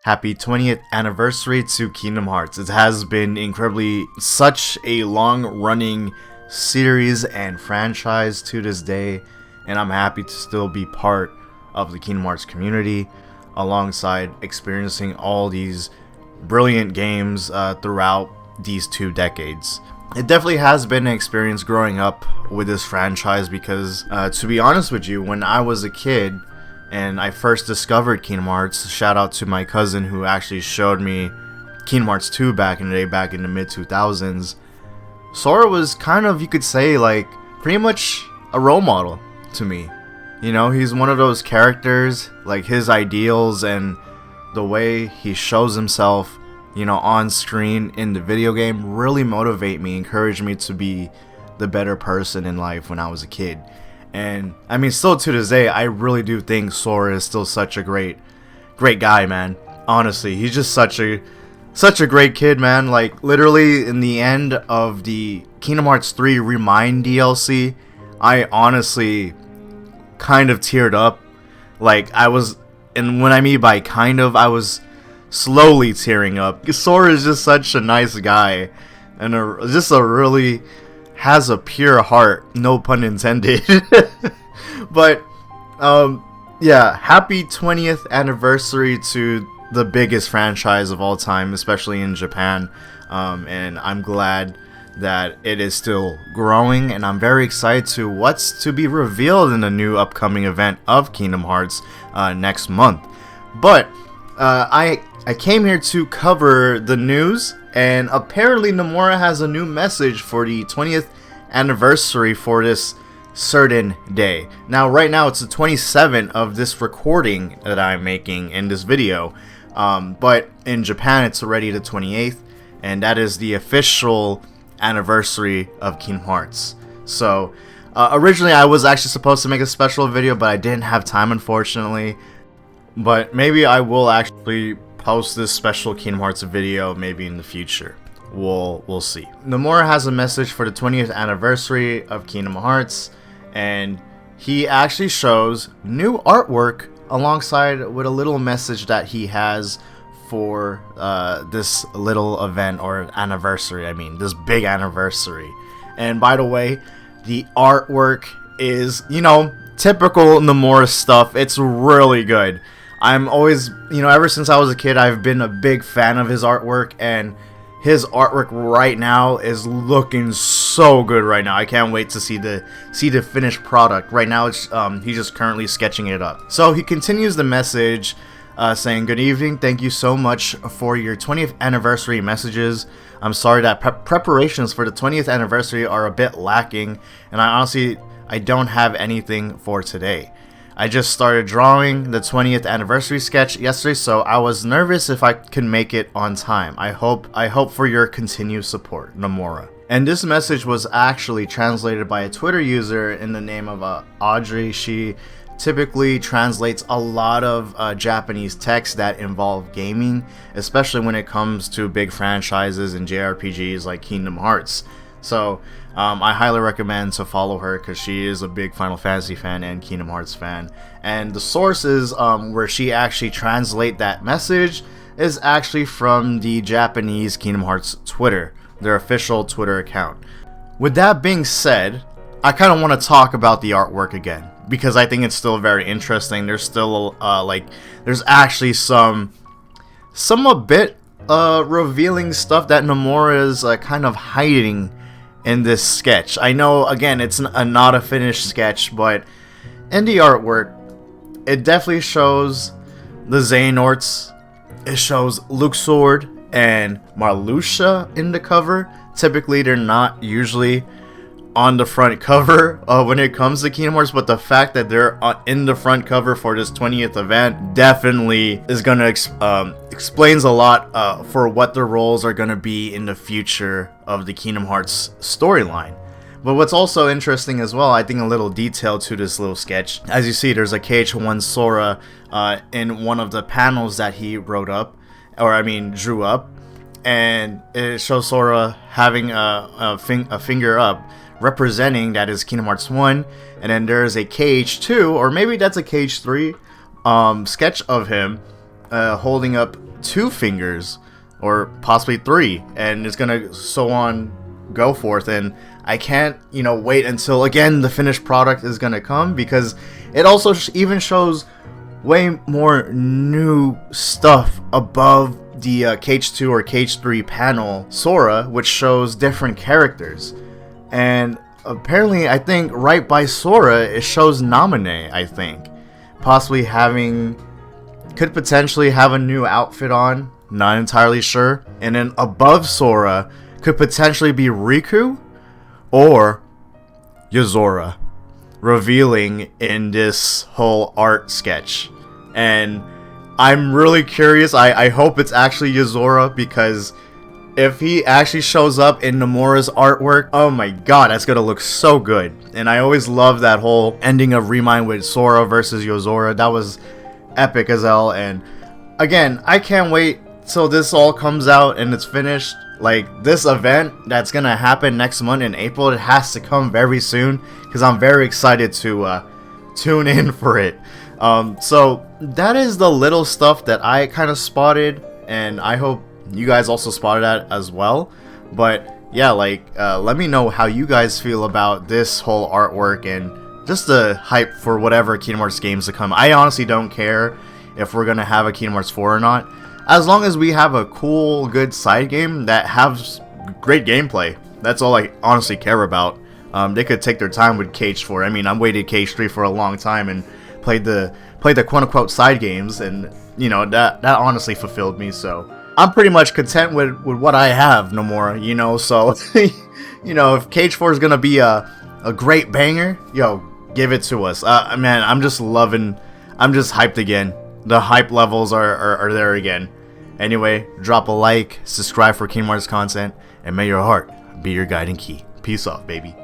Happy 20th anniversary to Kingdom Hearts. It has been incredibly such a long-running series and franchise to this day, and I'm happy to still be part of the Kingdom Hearts community alongside experiencing all these brilliant games throughout these 2 decades. It definitely has been an experience growing up with this franchise because, to be honest with you, when I was a kid and I first discovered Kingdom Hearts, shout out to my cousin who actually showed me Kingdom Hearts 2 back in the day, back in the mid-2000s, Sora was kind of, you could say, like, pretty much a role model to me. You know, he's one of those characters, like his ideals and the way he shows himself, you know, on screen in the video game really motivate me, encourage me to be the better person in life when I was a kid. And I mean, still to this day, I really do think Sora is still such a great guy, man. Honestly, he's just such a great kid, man. Like, literally in the end of the Kingdom Hearts 3 Remind DLC, I honestly kind of teared up. Like, I was, and when I mean by kind of, I was slowly tearing up. Sora is just such a nice guy, and just a really has a pure heart, no pun intended. But yeah, happy 20th anniversary to the biggest franchise of all time, especially in Japan. And I'm glad that it is still growing, and I'm very excited to what's to be revealed in the new upcoming event of Kingdom Hearts next month. But I came here to cover the news, and apparently Nomura has a new message for the 20th anniversary for this certain day. Now, right now it's the 27th of this recording that I'm making in this video, but in Japan it's already the 28th, and that is the official anniversary of Kingdom Hearts. So originally I was actually supposed to make a special video, but I didn't have time, unfortunately. But maybe I will actually post this special Kingdom Hearts video maybe in the future. We'll see. Nomura has a message for the 20th anniversary of Kingdom Hearts, and he actually shows new artwork alongside with a little message that he has for this little event or anniversary. I mean, this big anniversary. And by the way, the artwork is, you know, typical Nomura stuff. It's really good. I'm always, you know, ever since I was a kid, I've been a big fan of his artwork, and his artwork right now is looking so good right now. I can't wait to see the finished product. Right now, it's he's just currently sketching it up. So he continues the message saying, "Good evening. Thank you so much for your 20th anniversary messages. I'm sorry that preparations for the 20th anniversary are a bit lacking, and I don't have anything for today. I just started drawing the 20th anniversary sketch yesterday, so I was nervous if I could make it on time. I hope for your continued support, Nomura." And this message was actually translated by a Twitter user in the name of Audrey. She typically translates a lot of Japanese texts that involve gaming, especially when it comes to big franchises and JRPGs like Kingdom Hearts. So I highly recommend to follow her because she is a big Final Fantasy fan and Kingdom Hearts fan. And the sources where she actually translate that message is actually from the Japanese Kingdom Hearts Twitter, their official Twitter account. With that being said, I kind of want to talk about the artwork again because I think it's still very interesting. There's still there's actually some a bit revealing stuff that Nomura is kind of hiding in this sketch. I know, again, it's not a finished sketch, but in the artwork, it definitely shows the Xehanorts. It shows Luxord and Marluxia in the cover. Typically, they're not usually on the front cover when it comes to Kingdom Hearts, but the fact that they're in the front cover for this 20th event definitely is gonna explains a lot for what their roles are gonna be in the future of the Kingdom Hearts storyline. But what's also interesting as well, I think a little detail to this little sketch, as you see, there's a KH1 Sora in one of the panels that he drew up, and it shows Sora having a finger up, representing that is Kingdom Hearts 1, and then there's a KH2, or maybe that's a KH3 sketch of him holding up 2 fingers, or possibly 3, and it's gonna so on go forth. And I can't, wait until again the finished product is gonna come, because it also even shows way more new stuff above the Cage 2 or Cage 3 panel Sora, which shows different characters. And apparently, I think right by Sora, it shows Namine, I think. Possibly could potentially have a new outfit on, not entirely sure. And then above Sora could potentially be Riku or Yozora, revealing in this whole art sketch. And I'm really curious. I hope it's actually Yozora, because if he actually shows up in Nomura's artwork, oh my god, that's gonna look so good. And I always love that whole ending of Remind with Sora versus Yozora. That was epic as hell. And again, I can't wait till this all comes out and it's finished. Like, this event that's gonna happen next month in April, it has to come very soon, because I'm very excited to tune in for it. So that is the little stuff that I kind of spotted, and I hope you guys also spotted that as well. But yeah, let me know how you guys feel about this whole artwork and just the hype for whatever Kingdom Hearts games to come. I honestly don't care if we're gonna have a Kingdom Hearts 4 or not, as long as we have a cool, good side game that has great gameplay. That's all I honestly care about. They could take their time with Cage 4. I mean, I waited Cage 3 for a long time and played the quote-unquote side games, and that honestly fulfilled me. So I'm pretty much content with what I have, Nomura, so if Cage 4 is gonna be a great banger, give it to us. Man, I'm just hyped again. The hype levels are there again. Anyway, drop a like, subscribe for Kingdom Hearts content, and may your heart be your guiding key. Peace off, baby.